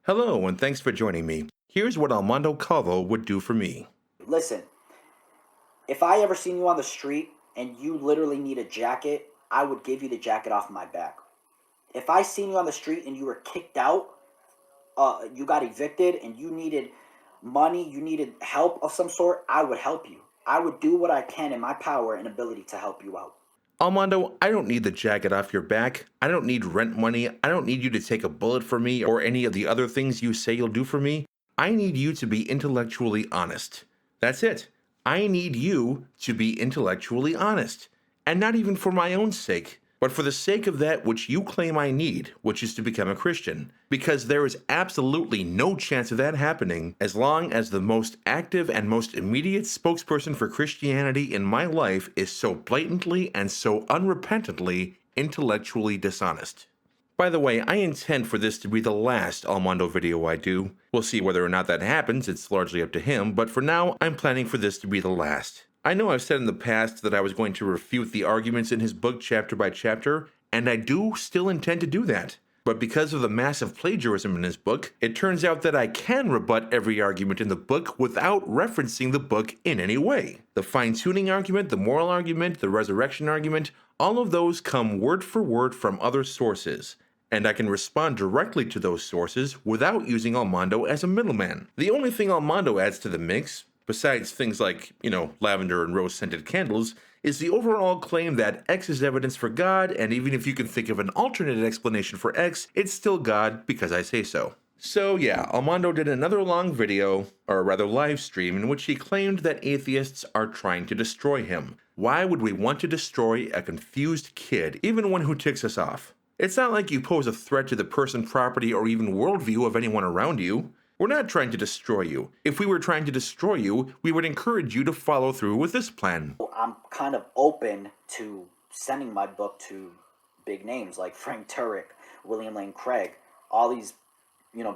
Hello, and thanks for joining me. Here's what Almando Calvo would do for me. Listen, if I ever seen you on the street and you literally need a jacket, I would give you the jacket off my back. If I seen you on the street and you were kicked out, you got evicted and you needed money, you needed help of some sort, I would help you. I would do what I can in my power and ability to help you out. Almando, I don't need the jacket off your back. I don't need rent money. I don't need you to take a bullet for me or any of the other things you say you'll do for me. I need you to be intellectually honest. That's it. I need you to be intellectually honest. And not even for my own sake, but for the sake of that which you claim I need, which is to become a Christian. Because there is absolutely no chance of that happening as long as the most active and most immediate spokesperson for Christianity in my life is so blatantly and so unrepentantly intellectually dishonest. By the way, I intend for this to be the last Almando video I do. We'll see whether or not that happens, it's largely up to him, but for now, I'm planning for this to be the last. I know I've said in the past that I was going to refute the arguments in his book chapter by chapter, and I do still intend to do that. But because of the massive plagiarism in his book, it turns out that I can rebut every argument in the book without referencing the book in any way. The fine-tuning argument, the moral argument, the resurrection argument, all of those come word for word from other sources, and I can respond directly to those sources without using Almando as a middleman. The only thing Almando adds to the mix, besides things like, lavender and rose-scented candles, is the overall claim that X is evidence for God, and even if you can think of an alternate explanation for X, it's still God because I say so. So yeah, Almando did another long video, or rather live stream, in which he claimed that atheists are trying to destroy him. Why would we want to destroy a confused kid, even one who ticks us off? It's not like you pose a threat to the person, property, or even worldview of anyone around you. We're not trying to destroy you. If we were trying to destroy you, we would encourage you to follow through with this plan. I'm kind of open to sending my book to big names like Frank Turek, William Lane Craig, all these,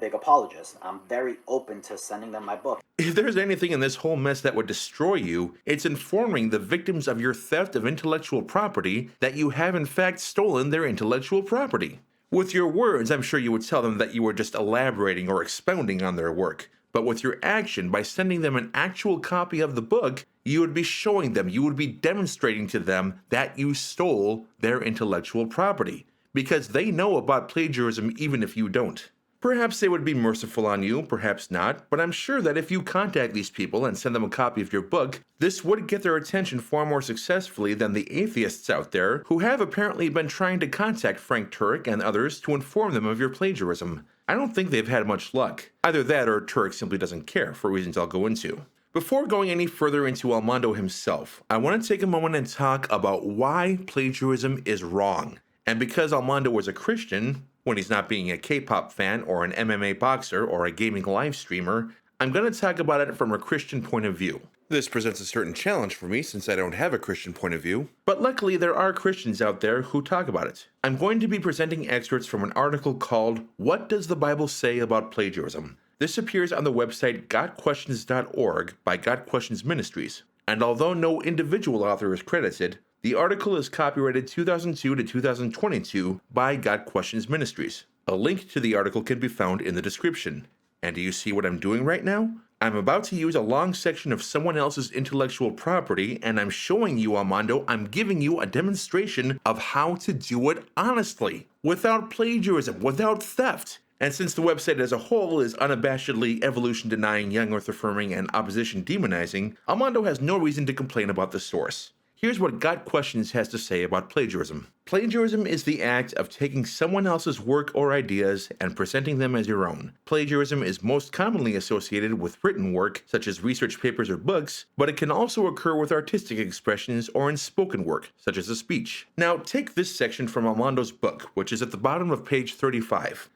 big apologists. I'm very open to sending them my book. If there's anything in this whole mess that would destroy you, it's informing the victims of your theft of intellectual property that you have in fact stolen their intellectual property. With your words, I'm sure you would tell them that you were just elaborating or expounding on their work. But with your action, by sending them an actual copy of the book, you would be showing them, you would be demonstrating to them that you stole their intellectual property. Because they know about plagiarism even if you don't. Perhaps they would be merciful on you, perhaps not, but I'm sure that if you contact these people and send them a copy of your book, this would get their attention far more successfully than the atheists out there who have apparently been trying to contact Frank Turek and others to inform them of your plagiarism. I don't think they've had much luck. Either that or Turek simply doesn't care, for reasons I'll go into. Before going any further into Almando himself, I want to take a moment and talk about why plagiarism is wrong. And because Almando was a Christian, when he's not being a K-pop fan or an MMA boxer or a gaming live streamer, I'm going to talk about it from a Christian point of view. This presents a certain challenge for me since I don't have a Christian point of view, but luckily there are Christians out there who talk about it. I'm going to be presenting excerpts from an article called "What Does the Bible Say About Plagiarism?" This appears on the website gotquestions.org by CRMinistries, and although no individual author is credited, the article is copyrighted 2002 to 2022 by Got Questions Ministries. A link to the article can be found in the description. And do you see what I'm doing right now? I'm about to use a long section of someone else's intellectual property, and I'm showing you, Almando, I'm giving you a demonstration of how to do it honestly, without plagiarism, without theft. And since the website as a whole is unabashedly evolution denying, young earth affirming, and opposition demonizing, Almando has no reason to complain about the source. Here's what Got Questions has to say about plagiarism. Plagiarism is the act of taking someone else's work or ideas and presenting them as your own. Plagiarism is most commonly associated with written work, such as research papers or books, but it can also occur with artistic expressions or in spoken work, such as a speech. Now, take this section from Almando's book, which is at the bottom of page 35.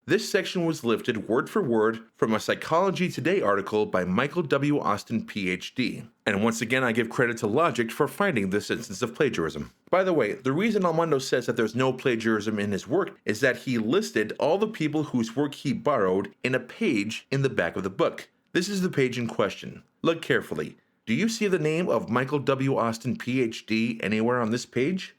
This section was lifted word for word from a Psychology Today article by Michael W. Austin, Ph.D. And once again, I give credit to Logic for finding this instance of plagiarism. By the way, the reason Almando says that there's no plagiarism in his work is that he listed all the people whose work he borrowed in a page in the back of the book. This is the page in question. Look carefully. Do you see the name of Michael W. Austin, Ph.D. anywhere on this page?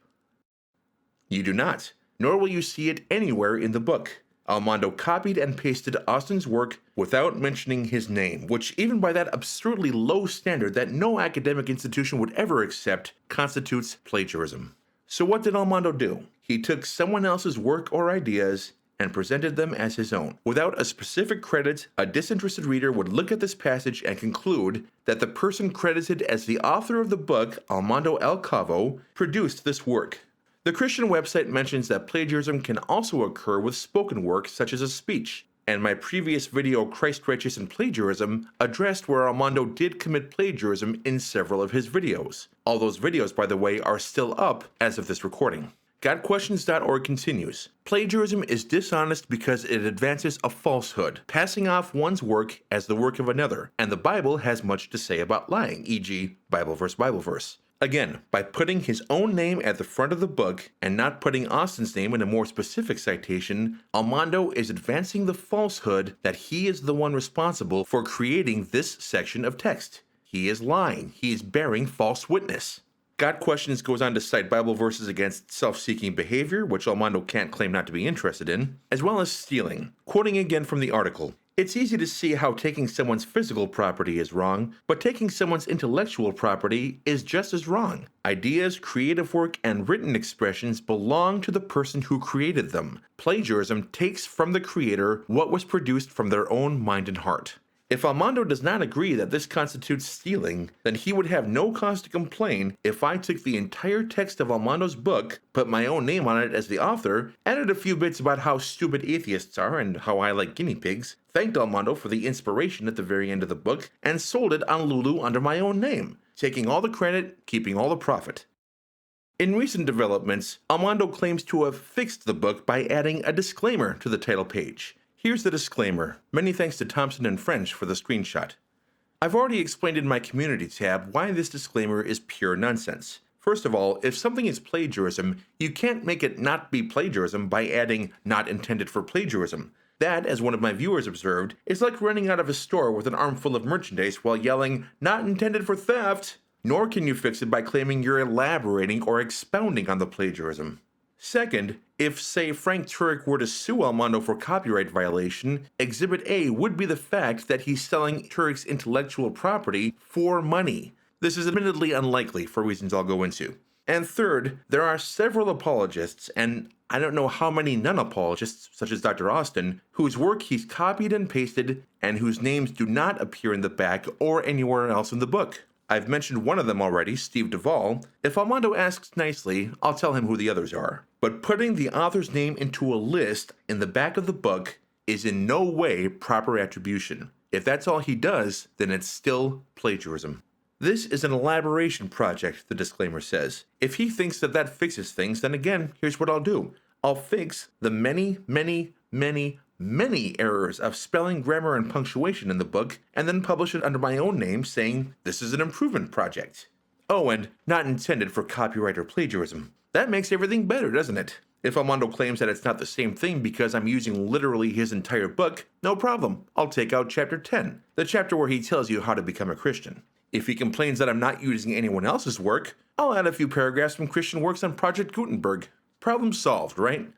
You do not, nor will you see it anywhere in the book. Almando copied and pasted Austin's work without mentioning his name, which, even by that absurdly low standard that no academic institution would ever accept, constitutes plagiarism. So what did Almando do? He took someone else's work or ideas and presented them as his own. Without a specific credit, a disinterested reader would look at this passage and conclude that the person credited as the author of the book, Almando L. Calvo, produced this work. The Christian website mentions that plagiarism can also occur with spoken work such as a speech, and my previous video, Christrighteous and Plagiarism, addressed where Almando did commit plagiarism in several of his videos. All those videos, by the way, are still up as of this recording. GotQuestions.org continues, plagiarism is dishonest because it advances a falsehood, passing off one's work as the work of another, and the Bible has much to say about lying, e.g., Bible verse. Again, by putting his own name at the front of the book and not putting Austin's name in a more specific citation, Almando is advancing the falsehood that he is the one responsible for creating this section of text. He is lying. He is bearing false witness. Got Questions goes on to cite Bible verses against self-seeking behavior, which Almando can't claim not to be interested in, as well as stealing. Quoting again from the article, it's easy to see how taking someone's physical property is wrong, but taking someone's intellectual property is just as wrong. Ideas, creative work, and written expressions belong to the person who created them. Plagiarism takes from the creator what was produced from their own mind and heart. If Almando does not agree that this constitutes stealing, then he would have no cause to complain if I took the entire text of Almando's book, put my own name on it as the author, added a few bits about how stupid atheists are and how I like guinea pigs, thanked Almando for the inspiration at the very end of the book, and sold it on Lulu under my own name, taking all the credit, keeping all the profit. In recent developments, Almando claims to have fixed the book by adding a disclaimer to the title page. Here's the disclaimer. Many thanks to Thompson and French for the screenshot. I've already explained in my community tab why this disclaimer is pure nonsense. First of all, if something is plagiarism, you can't make it not be plagiarism by adding not intended for plagiarism. That, as one of my viewers observed, is like running out of a store with an armful of merchandise while yelling, "Not intended for theft!" Nor can you fix it by claiming you're elaborating or expounding on the plagiarism. Second, if, say, Frank Turek were to sue Almando for copyright violation, Exhibit A would be the fact that he's selling Turek's intellectual property for money. This is admittedly unlikely for reasons I'll go into. And third, there are several apologists, and I don't know how many non-apologists, such as Dr. Austin, whose work he's copied and pasted and whose names do not appear in the back or anywhere else in the book. I've mentioned one of them already, Steve Duvall. If Almando asks nicely, I'll tell him who the others are. But putting the author's name into a list in the back of the book is in no way proper attribution. If that's all he does, then it's still plagiarism. This is an elaboration project, the disclaimer says. If he thinks that that fixes things, then again, here's what I'll do. I'll fix the many errors of spelling, grammar, and punctuation in the book, and then publish it under my own name saying, this is an improvement project. Oh, and not intended for copyright or plagiarism. That makes everything better, doesn't it? If Almando claims that it's not the same thing because I'm using literally his entire book, no problem. I'll take out chapter 10, the chapter where he tells you how to become a Christian. If he complains that I'm not using anyone else's work, I'll add a few paragraphs from Christian works on Project Gutenberg. Problem solved, right?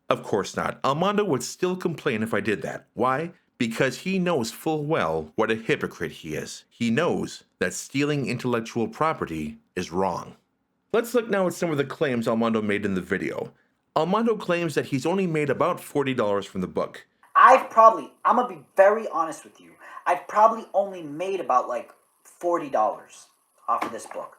Of course not. Almando would still complain if I did that. Why? Because he knows full well what a hypocrite he is. He knows that stealing intellectual property is wrong. Let's look now at some of the claims Almando made in the video. Almando claims that he's only made about $40 from the book. I'm going to be very honest with you. I've probably only made about like $40 off of this book.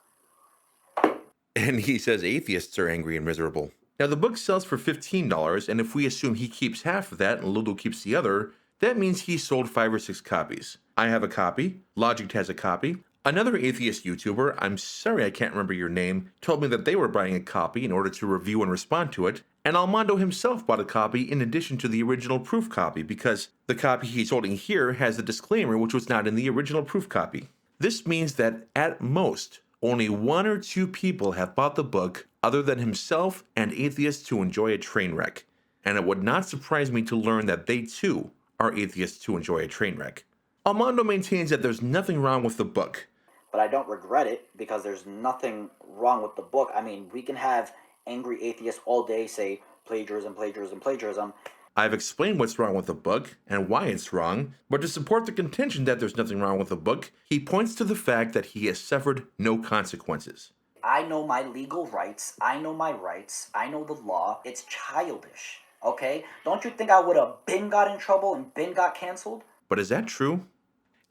And he says atheists are angry and miserable. Now the book sells for $15, and if we assume he keeps half of that and Lulu keeps the other, that means he sold 5 or 6 copies. I have a copy, Logic has a copy. Another atheist YouTuber, I'm sorry I can't remember your name, told me that they were buying a copy in order to review and respond to it, and Almando himself bought a copy in addition to the original proof copy because the copy he's holding here has a disclaimer which was not in the original proof copy. This means that, at most, only 1 or 2 people have bought the book other than himself and atheists who enjoy a train wreck, and it would not surprise me to learn that they too are atheists who enjoy a train wreck. Almando maintains that there's nothing wrong with the book. But I don't regret it because there's nothing wrong with the book. I mean, we can have angry atheists all day say plagiarism. I've explained what's wrong with the book and why it's wrong, but to support the contention that there's nothing wrong with the book, he points to the fact that he has suffered no consequences. I know my legal rights. I know my rights. I know the law. It's childish. Okay? Don't you think I would have been got in trouble and been got canceled? But is that true?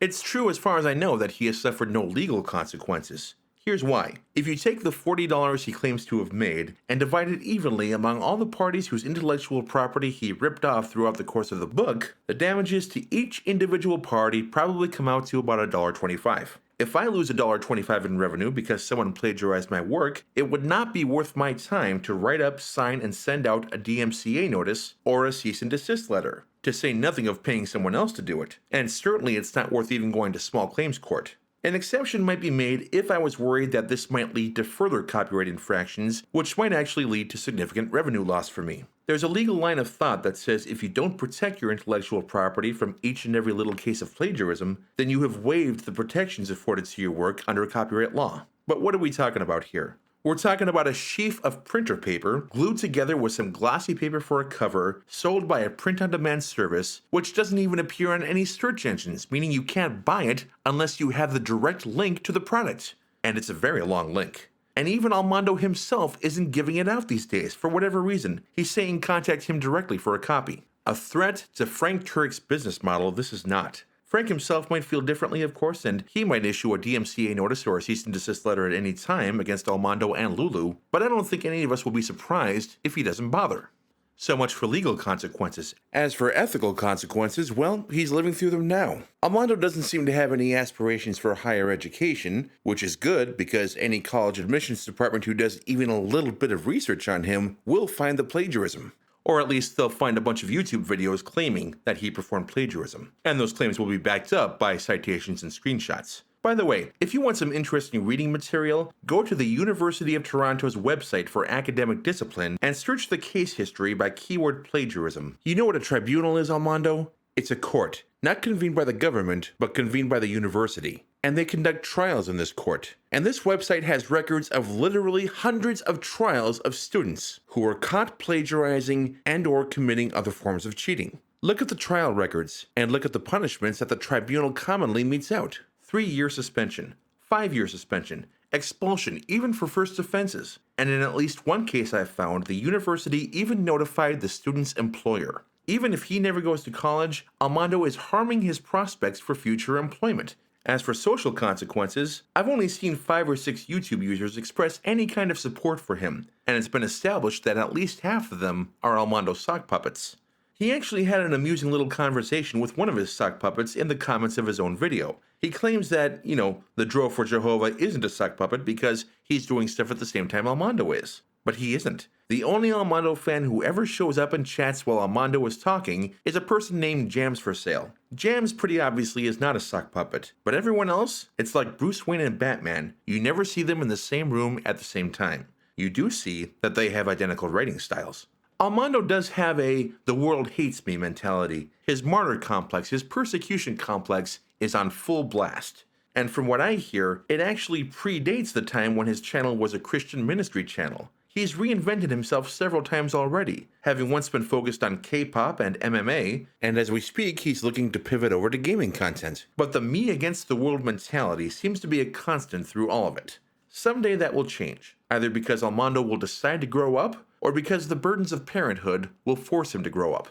It's true as far as I know that he has suffered no legal consequences. Here's why. If you take the $40 he claims to have made and divide it evenly among all the parties whose intellectual property he ripped off throughout the course of the book, the damages to each individual party probably come out to about $1.25. If I lose $1.25 in revenue because someone plagiarized my work, it would not be worth my time to write up, sign, and send out a DMCA notice or a cease and desist letter, to say nothing of paying someone else to do it. And certainly it's not worth even going to small claims court. An exception might be made if I was worried that this might lead to further copyright infractions, which might actually lead to significant revenue loss for me. There's a legal line of thought that says if you don't protect your intellectual property from each and every little case of plagiarism, then you have waived the protections afforded to your work under copyright law. But what are we talking about here? We're talking about a sheaf of printer paper glued together with some glossy paper for a cover, sold by a print-on-demand service, which doesn't even appear on any search engines, meaning you can't buy it unless you have the direct link to the product. And it's a very long link. And even Almando himself isn't giving it out these days, for whatever reason. He's saying contact him directly for a copy. A threat to Frank Turek's business model, this is not. Frank himself might feel differently, of course, and he might issue a DMCA notice or a cease and desist letter at any time against Almando and Lulu, but I don't think any of us will be surprised if he doesn't bother. So much for legal consequences. As for ethical consequences, well, he's living through them now. Almando doesn't seem to have any aspirations for higher education, which is good because any college admissions department who does even a little bit of research on him will find the plagiarism. Or at least they'll find a bunch of YouTube videos claiming that he performed plagiarism. And those claims will be backed up by citations and screenshots. By the way, if you want some interesting reading material, go to the University of Toronto's website for academic discipline and search the case history by keyword plagiarism. You know what a tribunal is, Almando? It's a court, not convened by the government, but convened by the university. And they conduct trials in this court. And this website has records of literally hundreds of trials of students who were caught plagiarizing and or committing other forms of cheating. Look at the trial records and look at the punishments that the tribunal commonly metes out. 3-year suspension, 5-year suspension, expulsion even for first offenses. And in at least one case I've found, the university even notified the student's employer. Even if he never goes to college, Almando is harming his prospects for future employment. As for social consequences, I've only seen 5 or 6 YouTube users express any kind of support for him, and it's been established that at least half of them are Almando sock puppets. He actually had an amusing little conversation with one of his sock puppets in the comments of his own video. He claims that, the Dro for Jehovah isn't a sock puppet because he's doing stuff at the same time Almando is. But he isn't. The only Almando fan who ever shows up and chats while Almando is talking is a person named Jams for Sale. Jams pretty obviously is not a sock puppet, but everyone else, it's like Bruce Wayne and Batman. You never see them in the same room at the same time. You do see that they have identical writing styles. Almando does have a "the world hates me" mentality. His martyr complex, his persecution complex, is on full blast. And from what I hear, it actually predates the time when his channel was a Christian ministry channel. He's reinvented himself several times already, having once been focused on K-pop and MMA, and as we speak, he's looking to pivot over to gaming content. But the me against the world mentality seems to be a constant through all of it. Someday that will change, either because Almando will decide to grow up, or because the burdens of parenthood will force him to grow up.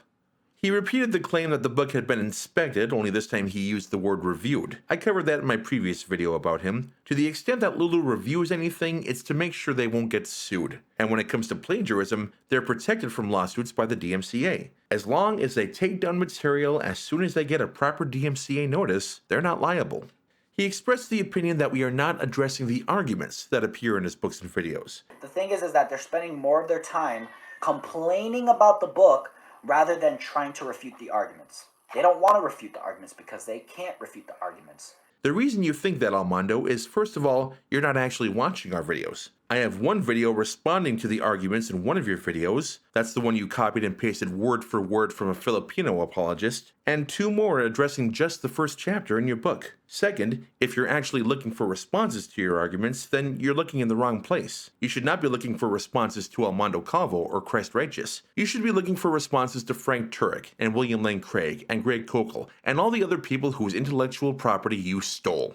He repeated the claim that the book had been inspected, only this time he used the word reviewed. I covered that in my previous video about him. To the extent that Lulu reviews anything, it's to make sure they won't get sued. And when it comes to plagiarism, they're protected from lawsuits by the DMCA. As long as they take down material as soon as they get a proper DMCA notice, they're not liable. He expressed the opinion that we are not addressing the arguments that appear in his books and videos. The thing is that they're spending more of their time complaining about the book rather than trying to refute the arguments. They don't want to refute the arguments because they can't refute the arguments. The reason you think that, Almando, is first of all, you're not actually watching our videos. I have one video responding to the arguments in one of your videos, that's the one you copied and pasted word for word from a Filipino apologist, and 2 more addressing just the first chapter in your book. Second, if you're actually looking for responses to your arguments, then you're looking in the wrong place. You should not be looking for responses to Almando Calvo or Christrighteous. You should be looking for responses to Frank Turek and William Lane Craig and Greg Kokel and all the other people whose intellectual property you stole.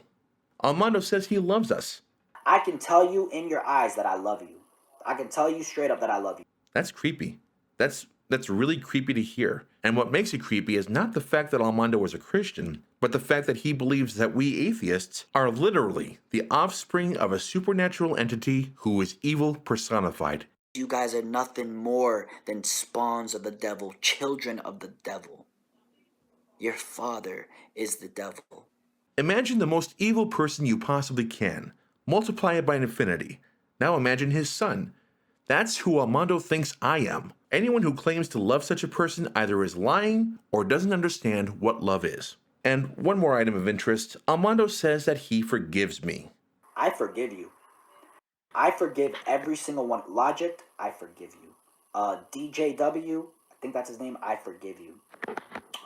Almando says he loves us. I can tell you in your eyes that I love you. I can tell you straight up that I love you. That's creepy. That's really creepy to hear. And what makes it creepy is not the fact that Almando is a Christian, but the fact that he believes that we atheists are literally the offspring of a supernatural entity who is evil personified. You guys are nothing more than spawns of the devil, children of the devil. Your father is the devil. Imagine the most evil person you possibly can. Multiply it by infinity. Now imagine his son. That's who Almando thinks I am. Anyone who claims to love such a person either is lying or doesn't understand what love is. And one more item of interest, Almando says that he forgives me. I forgive you. I forgive every single one. Logic, I forgive you. DJW, I think that's his name, I forgive you.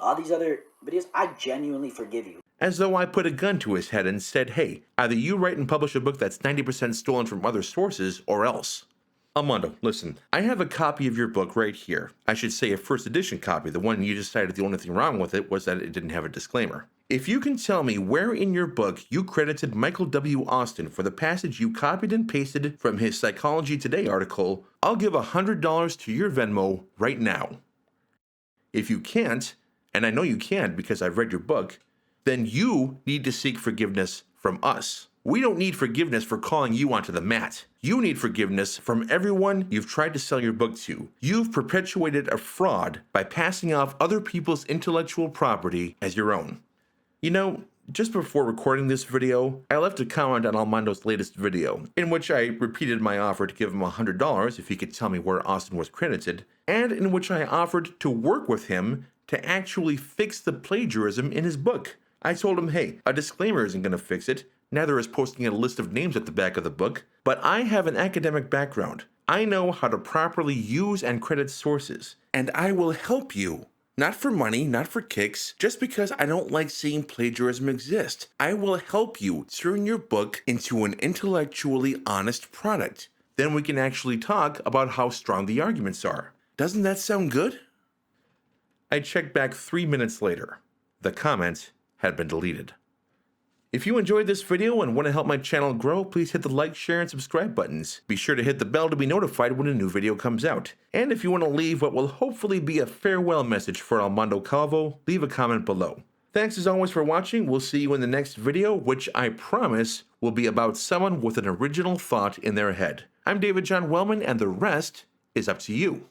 All these other videos, I genuinely forgive you. As though I put a gun to his head and said, hey, either you write and publish a book that's 90% stolen from other sources, or else. Almando, listen, I have a copy of your book right here. I should say a first edition copy. The one you decided the only thing wrong with it was that it didn't have a disclaimer. If you can tell me where in your book you credited Michael W. Austin for the passage you copied and pasted from his Psychology Today article, I'll give $100 to your Venmo right now. If you can't, and I know you can't because I've read your book, then you need to seek forgiveness from us. We don't need forgiveness for calling you onto the mat. You need forgiveness from everyone you've tried to sell your book to. You've perpetuated a fraud by passing off other people's intellectual property as your own. You know, just before recording this video, I left a comment on Almando's latest video, in which I repeated my offer to give him $100 if he could tell me where Austin was credited, and in which I offered to work with him to actually fix the plagiarism in his book. I told him, hey, a disclaimer isn't going to fix it, neither is posting a list of names at the back of the book, but I have an academic background. I know how to properly use and credit sources, and I will help you. Not for money, not for kicks, just because I don't like seeing plagiarism exist. I will help you turn your book into an intellectually honest product. Then we can actually talk about how strong the arguments are. Doesn't that sound good? I checked back 3 minutes later. The comment had been deleted. If you enjoyed this video and want to help my channel grow, please hit the like, share, and subscribe buttons. Be sure to hit the bell to be notified when a new video comes out. And if you want to leave what will hopefully be a farewell message for Almando Calvo, leave a comment below. Thanks as always for watching. We'll see you in the next video, which I promise will be about someone with an original thought in their head. I'm David John Wellman, and the rest is up to you.